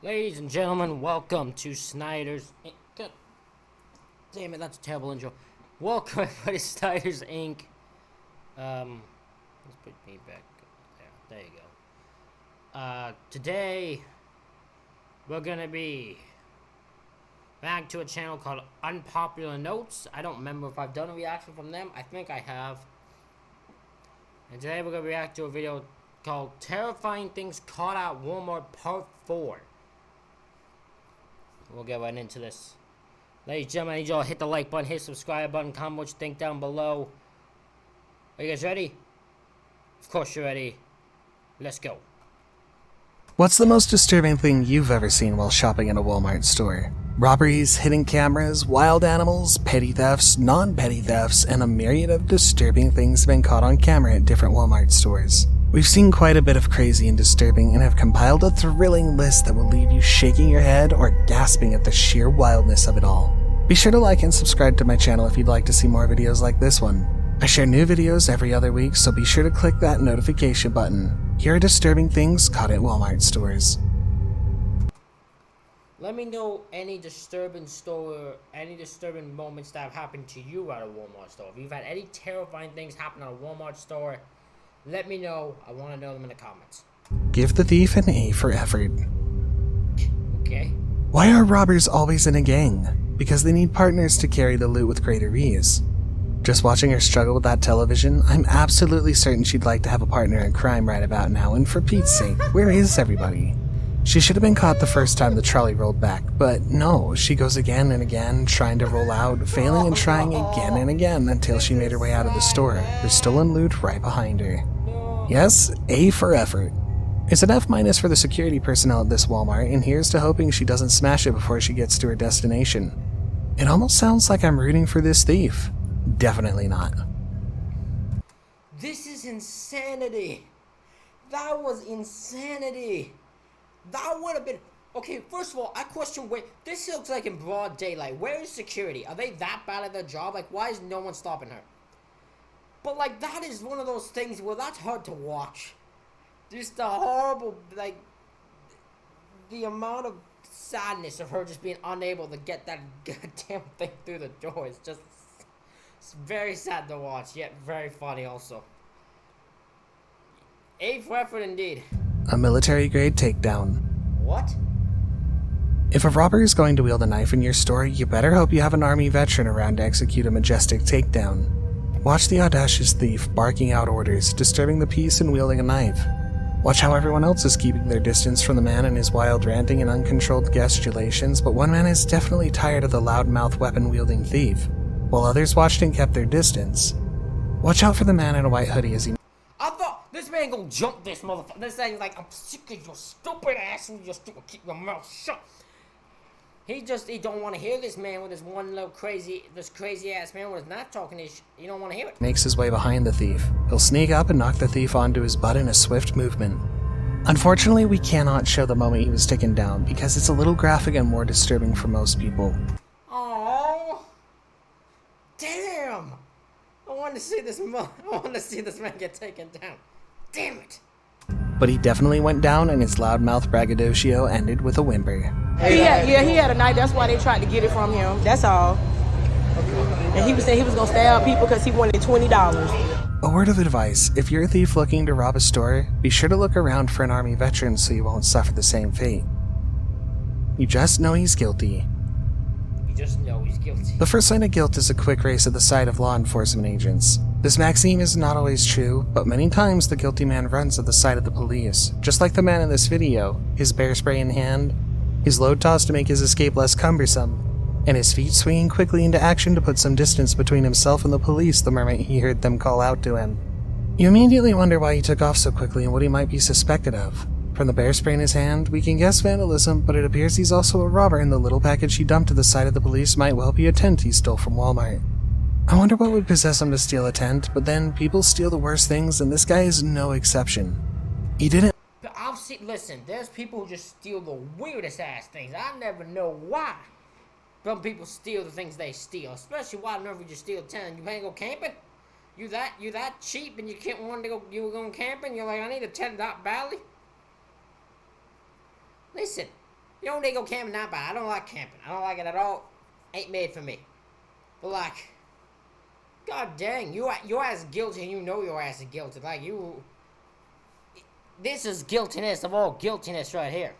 Ladies and gentlemen, welcome to Snyder's Inc. God damn it, that's a terrible intro. Welcome everybody to Snyder's Inc. Let's put me back there. There you go. Today we're gonna be back to a channel called Unpopular Notes. I don't remember if I've done a reaction from them. I think I have. And today we're gonna react to a video called Terrifying Things Caught at Walmart Part 4. We'll get right into this. Ladies and gentlemen, I need y'all to hit the like button, hit the subscribe button, comment what you think down below. Are you guys ready? Of course you're ready. Let's go. What's the most disturbing thing you've ever seen while shopping in a Walmart store? Robberies, hidden cameras, wild animals, petty thefts, non-petty thefts, and a myriad of disturbing things have been caught on camera at different Walmart stores. We've seen quite a bit of crazy and disturbing and have compiled a thrilling list that will leave you shaking your head or gasping at the sheer wildness of it all. Be sure to like and subscribe to my channel if you'd like to see more videos like this one. I share new videos every other week, so be sure to click that notification button. Here are disturbing things caught at Walmart stores. Let me know any disturbing moments that have happened to you at a Walmart store. If you've had any terrifying things happen at a Walmart store, let me know. I want to know them in the comments. Give the thief an A for effort. Okay. Why are robbers always in a gang? Because they need partners to carry the loot with greater ease. Just watching her struggle with that television, I'm absolutely certain she'd like to have a partner in crime right about now, and for Pete's sake, where is everybody? She should have been caught the first time the trolley rolled back, but no, she goes again and again, trying to roll out, failing and trying again and again until she made her way out of the store, her stolen loot right behind her. Yes, A for effort. It's an F- for the security personnel at this Walmart, and here's to hoping she doesn't smash it before she gets to her destination. It almost sounds like I'm rooting for this thief. Definitely not. This is insanity. That was insanity. That would have been... Okay, first of all, I question where... This looks like in broad daylight. Where is security? Are they that bad at their job? Like, why is no one stopping her? But, like, that is one of those things where that's hard to watch. Just the horrible, like... The amount of sadness of her just being unable to get that goddamn thing through the door is just... It's very sad to watch, yet very funny also. A for effort indeed. A military-grade takedown. What? If a robber is going to wield a knife in your store, you better hope you have an army veteran around to execute a majestic takedown. Watch the audacious thief barking out orders, disturbing the peace and wielding a knife. Watch how everyone else is keeping their distance from the man and his wild ranting and uncontrolled gesticulations, but one man is definitely tired of the loudmouth weapon-wielding thief, while others watched and kept their distance. Watch out for the man in a white hoodie as he... I thought this man gonna jump this motherfucker. This thing's like, I'm sick of your stupid ass and your stupid, keep your mouth shut. He don't want to hear this man with his one little crazy ass man with his not talking his he don't want to hear it. makes his way behind the thief. He'll sneak up and knock the thief onto his butt in a swift movement. Unfortunately, we cannot show the moment he was taken down because it's a little graphic and more disturbing for most people. Oh, damn! I want to see this man get taken down. Damn it! But he definitely went down, and his loudmouth braggadocio ended with a whimper. He had a knife. That's why they tried to get it from him. That's all. And he was saying he was gonna stab people because he wanted $20. A word of advice, if you're a thief looking to rob a store, be sure to look around for an army veteran so you won't suffer the same fate. You just know he's guilty. You just know he's guilty. The first sign of guilt is a quick race at the sight of law enforcement agents. This maxim is not always true, but many times the guilty man runs at the sight of the police, just like the man in this video, his bear spray in hand, his load tossed to make his escape less cumbersome, and his feet swinging quickly into action to put some distance between himself and the police the moment he heard them call out to him. You immediately wonder why he took off so quickly and what he might be suspected of. From the bear spray in his hand, we can guess vandalism, but it appears he's also a robber, and the little package he dumped to the side of the police might well be a tent he stole from Walmart. I wonder what would possess him to steal a tent, but then people steal the worst things, and this guy is no exception. He didn't... But listen, there's people who just steal the weirdest ass things. I never know why. Some people steal the things they steal, especially why on earth would you steal a tent? You ain't go camping? You that cheap and you can't want to go? You were going camping? You're like, I need a tent that badly. Listen, You don't need to go camping that bad. I don't like camping. I don't like it at all. Ain't made for me. But like, god dang, your ass is guilty and you know your ass is guilty. Like you, this is guiltiness of all guiltiness right here.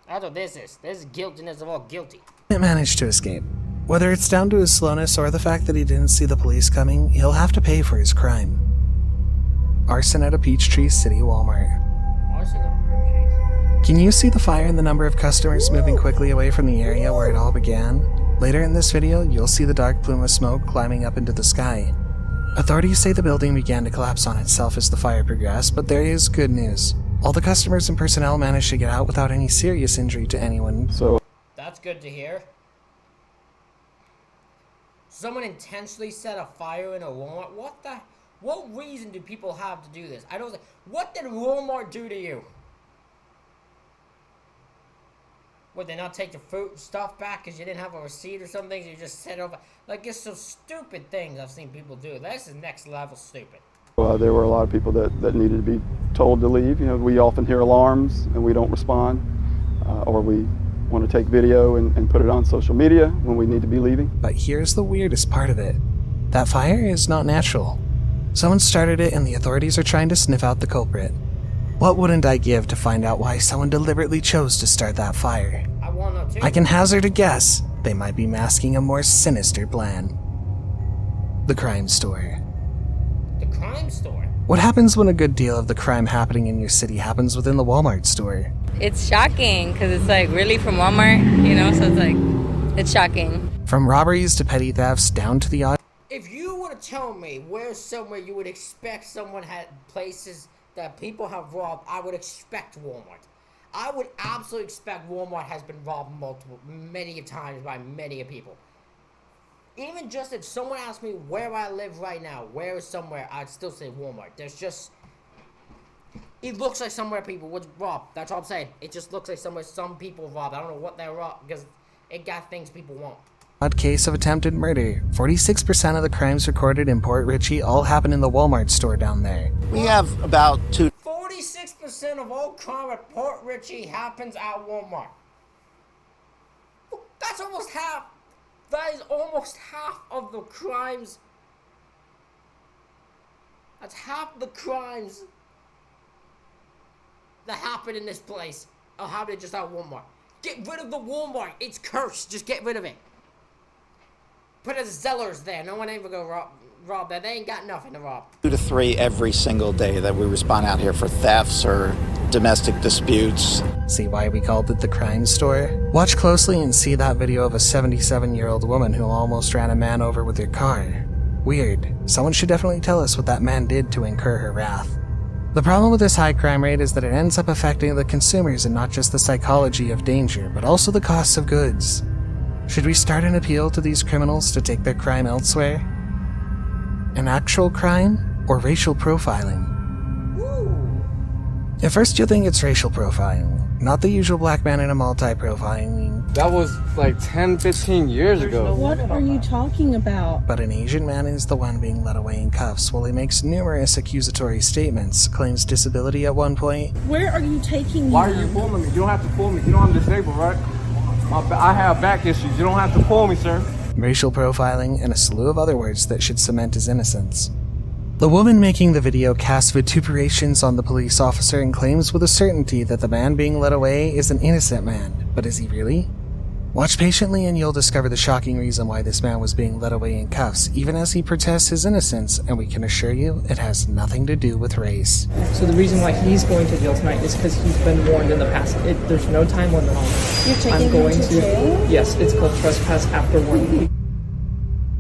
That's what this is. This is guiltiness of all guilty. He managed to escape. Whether it's down to his slowness or the fact that he didn't see the police coming, he'll have to pay for his crime. Arson at a Peachtree City Walmart. Can you see the fire and the number of customers moving quickly away from the area where it all began? Later in this video, you'll see the dark plume of smoke climbing up into the sky. Authorities say the building began to collapse on itself as the fire progressed, but there is good news. All the customers and personnel managed to get out without any serious injury to anyone. That's good to hear. Someone intentionally set a fire in a Walmart? What reason do people have to do this? I don't. What did Walmart do to you? Would they not take the fruit stuff back because you didn't have a receipt or something? So you just set over. Like, it's some stupid things I've seen people do. This is next level stupid. There were a lot of people that needed to be told to leave. You know, we often hear alarms and we don't respond, or we want to take video and put it on social media when we need to be leaving. But here's the weirdest part of it. That fire is not natural. Someone started it and the authorities are trying to sniff out the culprit. What wouldn't I give to find out why someone deliberately chose to start that fire? I want to know too. I can hazard a guess. They might be masking a more sinister plan. The crime store. The crime store? What happens when a good deal of the crime happening in your city happens within the Walmart store? It's shocking because it's like really from Walmart, you know, so it's like, it's shocking. From robberies to petty thefts down to the odd. If you were to tell me where's somewhere you would expect someone had places that people have robbed, I would expect Walmart. I would absolutely expect Walmart has been robbed many times by many people. Even just if someone asked me where I live right now, where is somewhere, I'd still say Walmart. There's just, it looks like somewhere people would rob. That's all I'm saying. It just looks like somewhere some people rob. I don't know what they're robbed because it got things people want. Odd case of attempted murder. 46% of the crimes recorded in Port Richey all happen in the Walmart store down there. We have about 46% of all crime at Port Richey happens at Walmart. That's almost half. That is almost half of the crimes. That's half the crimes that happen in this place are happening just at Walmart. Get rid of the Walmart. It's cursed. Just get rid of it. Put a Zellers there. No one ever go rob there. They ain't got nothing to rob. 2 to 3 every single day that we respond out here for thefts or domestic disputes. See why we called it the crime store? Watch closely and see that video of a 77-year-old woman who almost ran a man over with her car. Weird. Someone should definitely tell us what that man did to incur her wrath. The problem with this high crime rate is that it ends up affecting the consumers and not just the psychology of danger, but also the costs of goods. Should we start an appeal to these criminals to take their crime elsewhere? An actual crime or racial profiling? At first you'll think it's racial profiling, not the usual black man in a multi-profiling. That was like 10, 15 years ago. What are you talking about? But an Asian man is the one being led away in cuffs while he makes numerous accusatory statements, claims disability at one point. Where are you taking me? Why are you pulling me? You don't have to pull me. You know I'm disabled, right? I have back issues. You don't have to pull me, sir. Racial profiling, and a slew of other words that should cement his innocence. The woman making the video casts vituperations on the police officer and claims with a certainty that the man being led away is an innocent man. But is he really? Watch patiently and you'll discover the shocking reason why this man was being led away in cuffs, even as he protests his innocence, and we can assure you it has nothing to do with race. So the reason why he's going to jail tonight is because he's been warned in the past. There's no time limit on it. You're taking him to jail? Yes, it's called trespass after warning.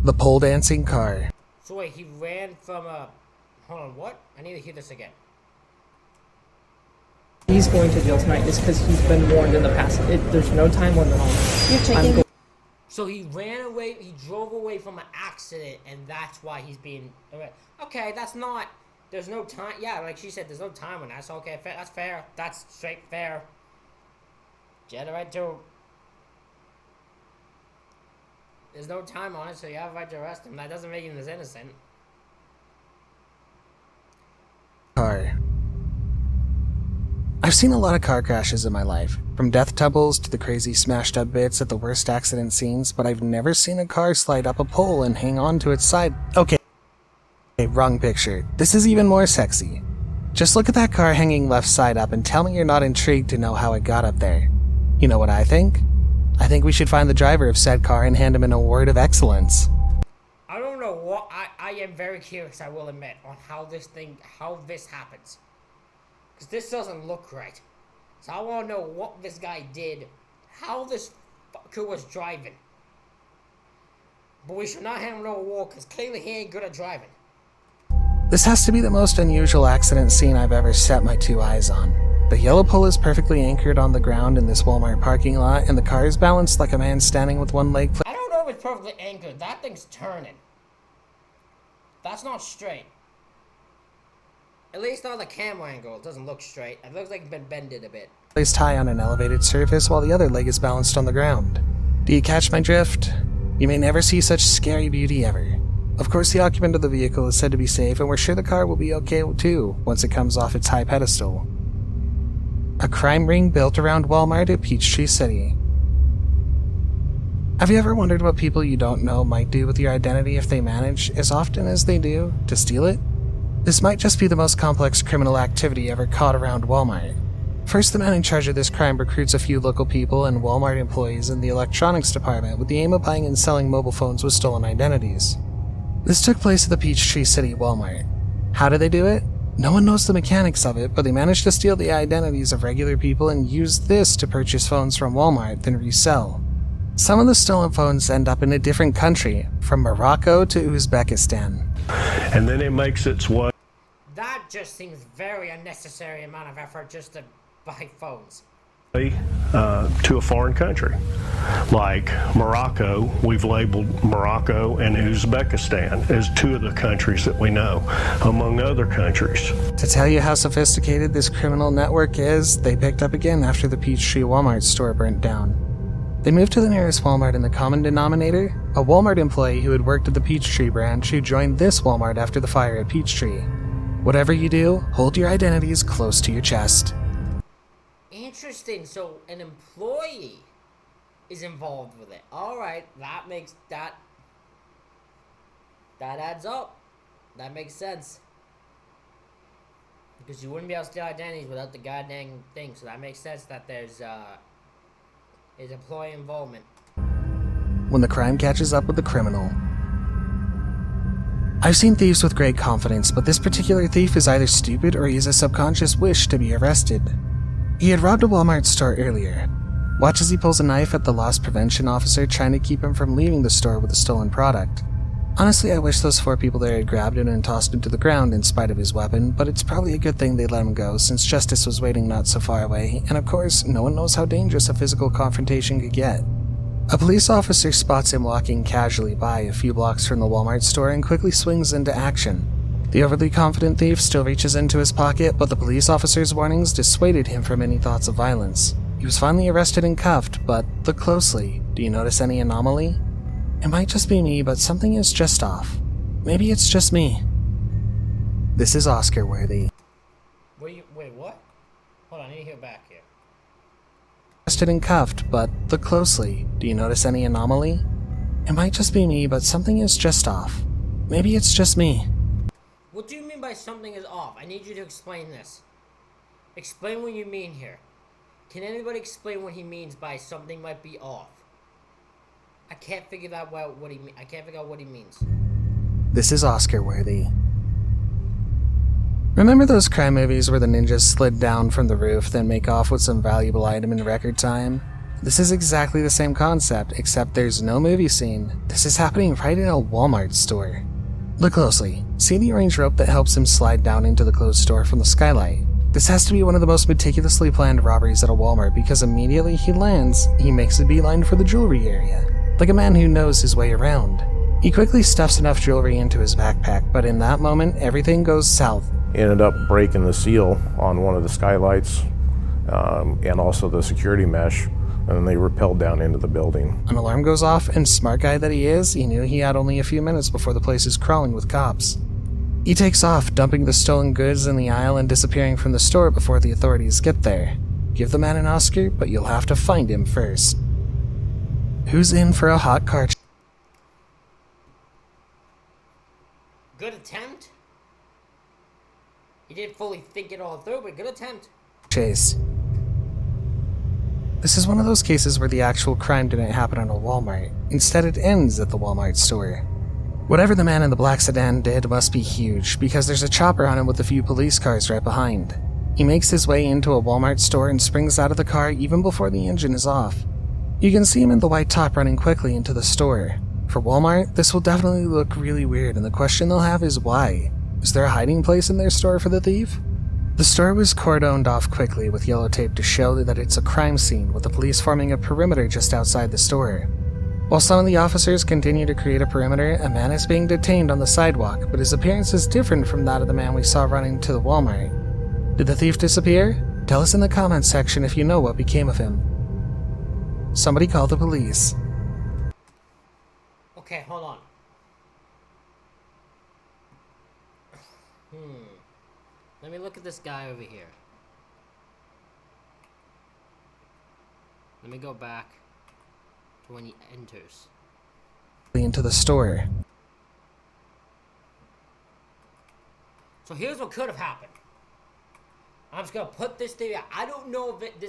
The pole dancing car. So wait, he ran from a... Hold on, what? I need to hear this again. He's going to jail tonight is because he's been warned in the past. There's no time limit on it. You're taking So he ran away, he drove away from an accident, and that's why he's being... Okay, that's not... There's no time... Yeah, like she said, there's no time on that. So, okay, fair, that's fair. That's straight fair. Get it right to... There's no time on it, so you have a right to arrest him. That doesn't make him as innocent. Car. I've seen a lot of car crashes in my life, from death tumbles to the crazy smashed up bits at the worst accident scenes, but I've never seen a car slide up a pole and hang on to its side. Okay, wrong picture. This is even more sexy. Just look at that car hanging left side up and tell me you're not intrigued to know how it got up there. You know what I think? I think we should find the driver of said car and hand him an award of excellence. I don't know what, I am very curious, I will admit, on how this happens. Because this doesn't look right. So I want to know what this guy did, how this fucker was driving. But we should not hand him no award, because clearly he ain't good at driving. This has to be the most unusual accident scene I've ever set my two eyes on. The yellow pole is perfectly anchored on the ground in this Walmart parking lot, and the car is balanced like a man standing with one leg. I don't know if it's perfectly anchored. That thing's turning. That's not straight. At least on the camera angle, it doesn't look straight. It looks like it's been bended a bit. Placed high on an elevated surface while the other leg is balanced on the ground. Do you catch my drift? You may never see such scary beauty ever. Of course, the occupant of the vehicle is said to be safe, and we're sure the car will be okay too once it comes off its high pedestal. A crime ring built around Walmart at Peachtree City. Have you ever wondered what people you don't know might do with your identity if they manage, as often as they do, to steal it? This might just be the most complex criminal activity ever caught around Walmart. First, the man in charge of this crime recruits a few local people and Walmart employees in the electronics department with the aim of buying and selling mobile phones with stolen identities. This took place at the Peachtree City Walmart. How did they do it? No one knows the mechanics of it, but they managed to steal the identities of regular people and use this to purchase phones from Walmart, then resell. Some of the stolen phones end up in a different country, from Morocco to Uzbekistan. And then it makes its way. That just seems very unnecessary amount of effort just to buy phones. To a foreign country. Like Morocco, we've labeled Morocco and Uzbekistan as two of the countries that we know, among other countries. To tell you how sophisticated this criminal network is, they picked up again after the Peachtree Walmart store burnt down. They moved to the nearest Walmart in the common denominator, a Walmart employee who had worked at the Peachtree branch who joined this Walmart after the fire at Peachtree. Whatever you do, hold your identities close to your chest. Interesting, so an employee is involved with it. Alright, that makes that adds up. That makes sense. Because you wouldn't be able to steal identities without the goddamn thing, so that makes sense that there's employee involvement. When the crime catches up with the criminal. I've seen thieves with great confidence, but this particular thief is either stupid or he has a subconscious wish to be arrested. He had robbed a Walmart store earlier. Watch as he pulls a knife at the loss prevention officer trying to keep him from leaving the store with a stolen product. Honestly, I wish those 4 people there had grabbed him and tossed him to the ground in spite of his weapon, but it's probably a good thing they let him go since justice was waiting not so far away, and of course, no one knows how dangerous a physical confrontation could get. A police officer spots him walking casually by a few blocks from the Walmart store and quickly swings into action. The overly confident thief still reaches into his pocket, but the police officer's warnings dissuaded him from any thoughts of violence. He was finally arrested and cuffed, but look closely. Do you notice any anomaly? It might just be me, but something is just off. Maybe it's just me. This is Oscar worthy. Wait, what? Hold on, I need to hear back here. Arrested and cuffed, but look closely. Do you notice any anomaly? It might just be me, but something is just off. Maybe it's just me. What do you mean by something is off? I need you to explain this. Explain what you mean here. Can anybody explain what he means by something might be off? I can't figure out what he means. I can't figure out what he means. This is Oscar worthy. Remember those crime movies where the ninjas slid down from the roof, then make off with some valuable item in record time? This is exactly the same concept, except there's no movie scene. This is happening right in a Walmart store. Look closely. See the orange rope that helps him slide down into the closed store from the skylight? This has to be one of the most meticulously planned robberies at a Walmart because immediately he lands, he makes a beeline for the jewelry area, like a man who knows his way around. He quickly stuffs enough jewelry into his backpack, but in that moment, everything goes south. He ended up breaking the seal on one of the skylights and also the security mesh, and then they rappelled down into the building. An alarm goes off, and smart guy that he is, he knew he had only a few minutes before the place is crawling with cops. He takes off, dumping the stolen goods in the aisle and disappearing from the store before the authorities get there. Give the man an Oscar, but you'll have to find him first. Who's in for a hot car Good attempt. He didn't fully think it all through, but good attempt. chase? This is one of those cases where the actual crime didn't happen at a Walmart. Instead, it ends at the Walmart store. Whatever the man in the black sedan did must be huge, because there's a chopper on him with a few police cars right behind. He makes his way into a Walmart store and springs out of the car even before the engine is off. You can see him in the white top running quickly into the store. For Walmart, this will definitely look really weird, and the question they'll have is why? Is there a hiding place in their store for the thief? The store was cordoned off quickly with yellow tape to show that it's a crime scene, with the police forming a perimeter just outside the store. While some of the officers continue to create a perimeter, a man is being detained on the sidewalk, but his appearance is different from that of the man we saw running to the Walmart. Did the thief disappear? Tell us in the comments section if you know what became of him. Somebody call the police. Okay, hold on. Let me look at this guy over here. Let me go back to when he enters. Into the store. So here's what could have happened. I'm just gonna put this theory out. I don't know if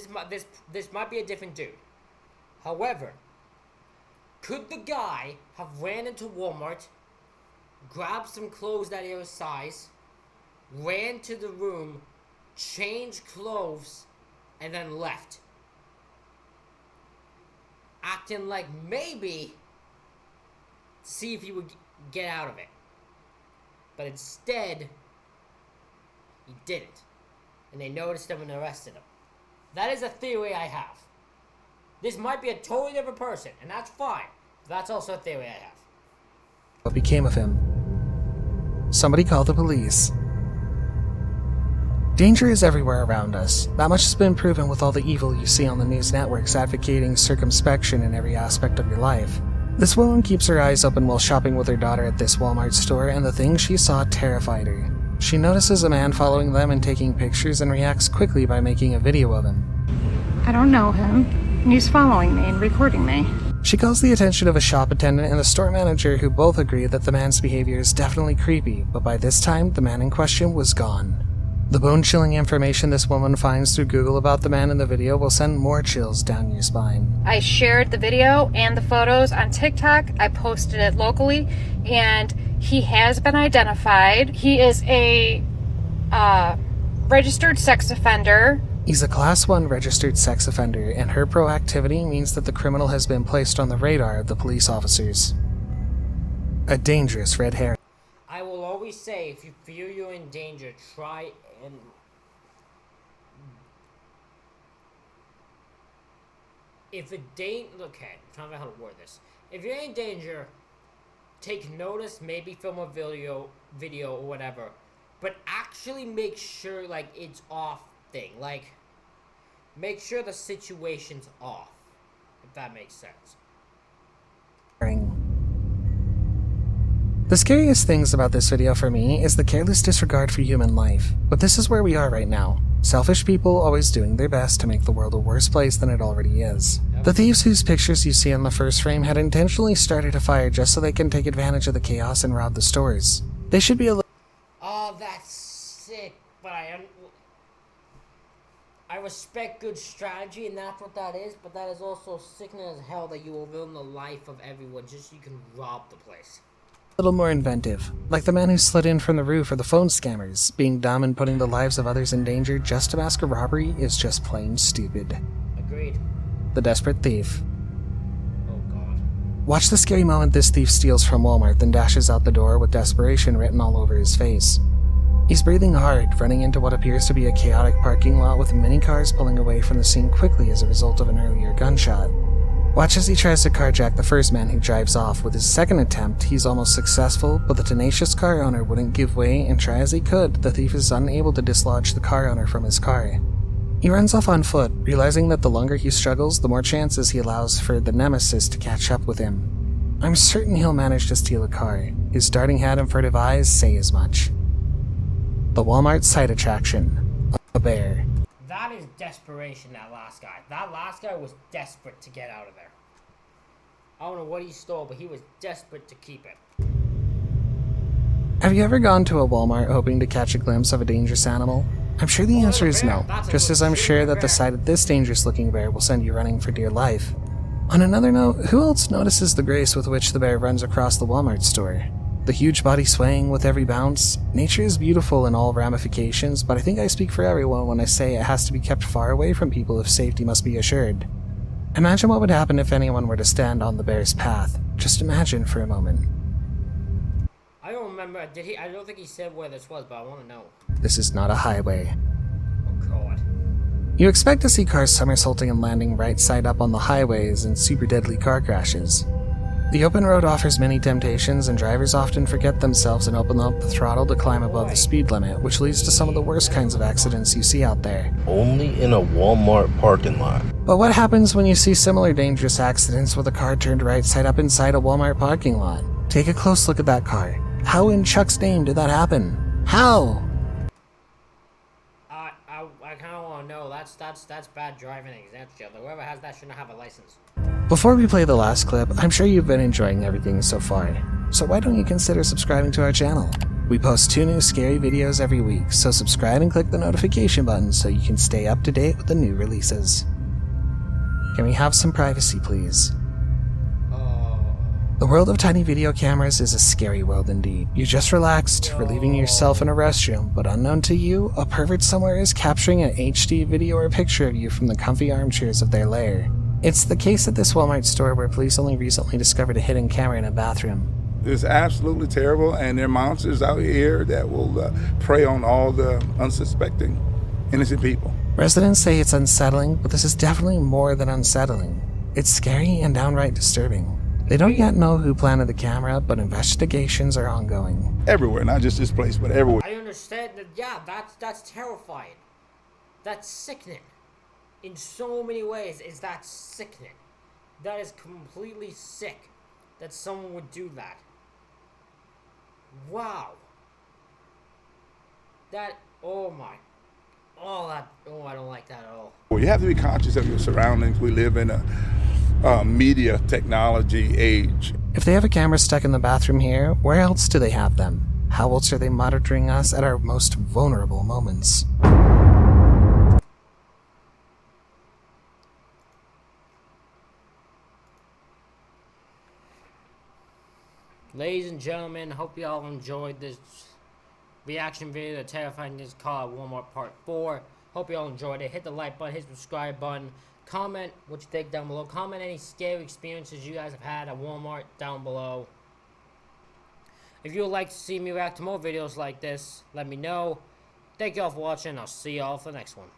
this might be a different dude. However, could the guy have ran into Walmart, grabbed some clothes that are his size, ran to the room, changed clothes, and then left? Acting like maybe to see if he would get out of it. But instead, he didn't. And they noticed him and arrested him. That is a theory I have. This might be a totally different person, and that's fine. But that's also a theory I have. What became of him? Somebody call the police. Danger is everywhere around us. That much has been proven with all the evil you see on the news networks advocating circumspection in every aspect of your life. This woman keeps her eyes open while shopping with her daughter at this Walmart store, and the thing she saw terrified her. She notices a man following them and taking pictures and reacts quickly by making a video of him. I don't know him. He's following me and recording me. She calls the attention of a shop attendant and the store manager, who both agree that the man's behavior is definitely creepy, but by this time, the man in question was gone. The bone-chilling information this woman finds through Google about the man in the video will send more chills down your spine. I shared the video and the photos on TikTok. I posted it locally, and he has been identified. He is a registered sex offender. He's a Class 1 registered sex offender, and her proactivity means that the criminal has been placed on the radar of the police officers. A dangerous red herring. I will always say, if you feel you're in danger, try and... Okay, I'm trying to know how to word this. If you're in danger, take notice, maybe film a video or whatever, but actually make sure, like, it's off thing. Like, make sure the situation's off, if that makes sense. The scariest things about this video for me is the careless disregard for human life. But this is where we are right now. Selfish people always doing their best to make the world a worse place than it already is. Yep. The thieves whose pictures you see in the first frame had intentionally started a fire just so they can take advantage of the chaos and rob the stores. They should be a little... Oh, that's sick, but I respect good strategy, and that's what that is, but that is also sickening as hell that you will ruin the life of everyone just so you can rob the place. Little more inventive, like the man who slid in from the roof or the phone scammers. Being dumb and putting the lives of others in danger just to mask a robbery is just plain stupid. Agreed. The desperate thief. Oh god. Watch the scary moment this thief steals from Walmart, then dashes out the door with desperation written all over his face. He's breathing hard, running into what appears to be a chaotic parking lot with many cars pulling away from the scene quickly as a result of an earlier gunshot. Watch as he tries to carjack the first man who drives off. With his second attempt, he's almost successful, but the tenacious car owner wouldn't give way, and try as he could, the thief is unable to dislodge the car owner from his car. He runs off on foot, realizing that the longer he struggles, the more chances he allows for the nemesis to catch up with him. I'm certain he'll manage to steal a car. His darting head and furtive eyes say as much. the Walmart site attraction, a bear. That is desperation, that last guy. That last guy was desperate to get out of there. I don't know what he stole, but he was desperate to keep it. Have you ever gone to a Walmart hoping to catch a glimpse of a dangerous animal? I'm sure the answer is no, just as I'm sure that the sight of this dangerous looking bear will send you running for dear life. On another note, who else notices the grace with which the bear runs across the Walmart store? The huge body swaying with every bounce? Nature is beautiful in all ramifications, but I think I speak for everyone when I say it has to be kept far away from people if safety must be assured. Imagine what would happen if anyone were to stand on the bear's path. Just imagine for a moment. I don't remember, I don't think he said where this was, but I want to know. This is not a highway. Oh god. You expect to see cars somersaulting and landing right side up on the highways in super deadly car crashes. The open road offers many temptations, and drivers often forget themselves and open up the throttle to climb above the speed limit, which leads to some of the worst kinds of accidents you see out there. Only in a Walmart parking lot. But what happens when you see similar dangerous accidents with a car turned right side up inside a Walmart parking lot? Take a close look at that car. How in Chuck's name did that happen? How? I kind of want to know. That's bad driving exemption. Whoever has that shouldn't have a license. Before we play the last clip, I'm sure you've been enjoying everything so far. So why don't you consider subscribing to our channel? We post 2 new scary videos every week, so subscribe and click the notification button so you can stay up to date with the new releases. Can we have some privacy, please? The world of tiny video cameras is a scary world indeed. You're just relaxed, relieving yourself in a restroom, but unknown to you, a pervert somewhere is capturing an HD video or picture of you from the comfy armchairs of their lair. It's the case at this Walmart store where police only recently discovered a hidden camera in a bathroom. It's absolutely terrible, and there are monsters out here that will prey on all the unsuspecting, innocent people. Residents say it's unsettling, but this is definitely more than unsettling. It's scary and downright disturbing. They don't yet know who planted the camera, but investigations are ongoing. Everywhere, not just this place, but everywhere. I understand that, yeah, that's terrifying. That's sickening. In so many ways, that's sickening. That is completely sick that someone would do that. Wow. I don't like that at all. Well, you have to be conscious of your surroundings. We live in a media technology age. If they have a camera stuck in the bathroom here, where else do they have them? How else are they monitoring us at our most vulnerable moments? Ladies and gentlemen, hope you all enjoyed this reaction video to Terrifying Things called Walmart Part 4. Hope you all enjoyed it. Hit the like button, hit the subscribe button. Comment what you think down below. Comment any scary experiences you guys have had at Walmart down below. If you would like to see me react to more videos like this, let me know. Thank you all for watching. I'll see you all for the next one.